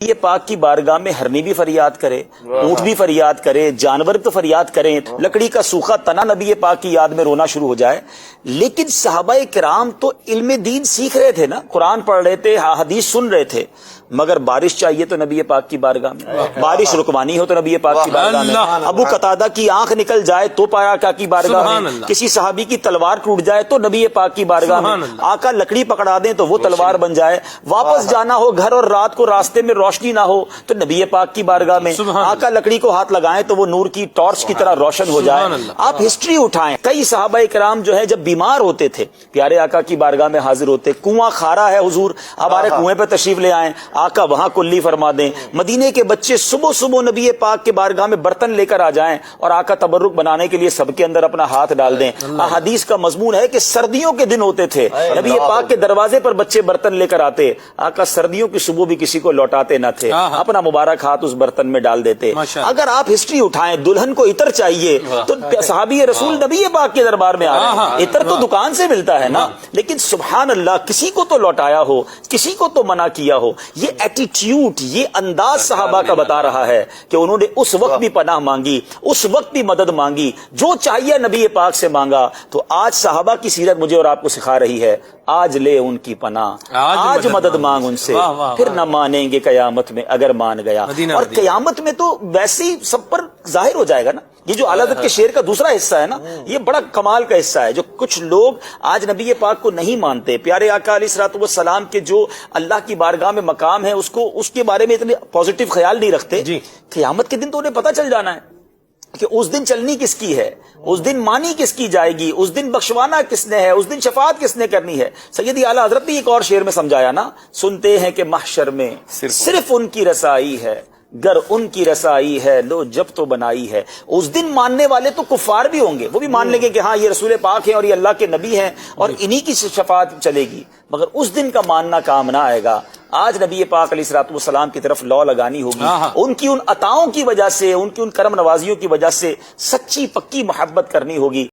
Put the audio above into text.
یہ پاک کی بارگاہ میں ہرنی بھی فریاد کرے، اونٹ بھی فریاد کرے، جانور تو فریاد کریں، لکڑی کا سوکھا تنا نبی پاک کی یاد میں رونا شروع ہو جائے۔ لیکن صحابہ کرام تو علم دین سیکھ رہے تھے نا، قرآن پڑھ رہے تھے، حدیث سن رہے تھے، مگر بارش چاہیے تو نبی پاک کی بارگاہ میں، بارش رکوانی ہو تو نبی پاک کی بارگاہ میں، ابو قتادہ کی آنکھ نکل جائے تو آقا کی بارگاہ میں، کسی صحابی کی تلوار ٹوٹ جائے تو نبی پاک کی بارگاہ میں، آقا لکڑی پکڑا دیں تو وہ تلوار بن جائے، واپس جانا ہو گھر اور رات کو راستے میں روشنی نہ ہو تو نبی پاک کی بارگاہ میں، آقا لکڑی کو ہاتھ لگائیں تو وہ نور کی ٹارچ کی طرح روشن ہو جائے۔ آپ ہسٹری اٹھائیں، کئی صحابہ کرام جو ہے جب بیمار ہوتے تھے پیارے آقا کی بارگاہ میں حاضر ہوتے، کنواں کھارا ہے حضور ہمارے کنویں پہ تشریف لے آئیں، آقا وہاں کلی فرما دیں، مدینے کے بچے صبح صبح نبی پاک کے بارگاہ میں برتن لے کر آ جائیں اور آقا تبرک بنانے کے لیے سب کے اندر اپنا ہاتھ ڈال دیں۔ حدیث کا مضمون ہے کہ سردیوں کے دن ہوتے تھے، نبی پاک کے دروازے پر بچے برتن لے کر آتے، آقا سردیوں کی صبح بھی کسی کو لوٹاتے نہ تھے، اپنا مبارک ہاتھ اس برتن میں ڈال دیتے۔ اگر آپ ہسٹری اٹھائیں، دلہن کو عطر چاہیے تو صحابی رسول نبی پاک کے دربار میں آ رہے ہیں، عطر تو دکان سے ملتا ہے نا، لیکن سبحان اللہ کسی کو تو لوٹایا ہو، کسی کو تو منع کیا ہو۔ یہ ایٹیٹیوڈ، یہ انداز صحابہ کا بتا رہا ہے کہ انہوں نے اس وقت بھی پناہ مانگی، اس وقت بھی مدد مانگی، جو چاہیے نبی پاک سے مانگا۔ تو آج صحابہ کی سیرت مجھے اور آپ کو سکھا رہی ہے، آج لے ان کی پناہ، آج مدد مانگ ان سے، پھر نہ مانیں گے قیامت میں اگر مان گیا۔ اور قیامت میں تو ویسے ہی سب پر ظاہر ہو جائے گا نا۔ یہ جو اعلیٰ حضرت کے شعر کا دوسرا حصہ ہے نا، یہ بڑا کمال کا حصہ ہے، جو کچھ لوگ آج نبی پاک کو نہیں مانتے، پیارے آقا علیہ الصلوۃ والسلام کے جو اللہ کی بارگاہ میں مقام ہے اس کے بارے میں اتنے پازیٹیو خیال نہیں رکھتے۔ قیامت کے دن تو انہیں پتہ چل جانا ہے کہ اس دن چلنی کس کی ہے، اس دن مانی کس کی جائے گی، اس دن بخشوانا کس نے ہے، اس دن شفاعت کس نے کرنی ہے۔ سیدی اعلیٰ حضرت نے ایک اور شعر میں سمجھایا نا، سنتے ہیں کہ محشر میں صرف ان کی رسائی ہے، گر ان کی رسائی ہے لو جب تو بنائی ہے۔ اس دن ماننے والے تو کفار بھی ہوں گے، وہ بھی مان لیں گے کہ ہاں یہ رسول پاک ہیں اور یہ اللہ کے نبی ہیں اور انہی کی شفاعت چلے گی، مگر اس دن کا ماننا کام نہ آئے گا۔ آج نبی پاک علیہ الصلوۃ والسلام کی طرف لو لگانی ہوگی، ان کی ان عطاؤں کی وجہ سے، ان کی ان کرم نوازیوں کی وجہ سے سچی پکی محبت کرنی ہوگی۔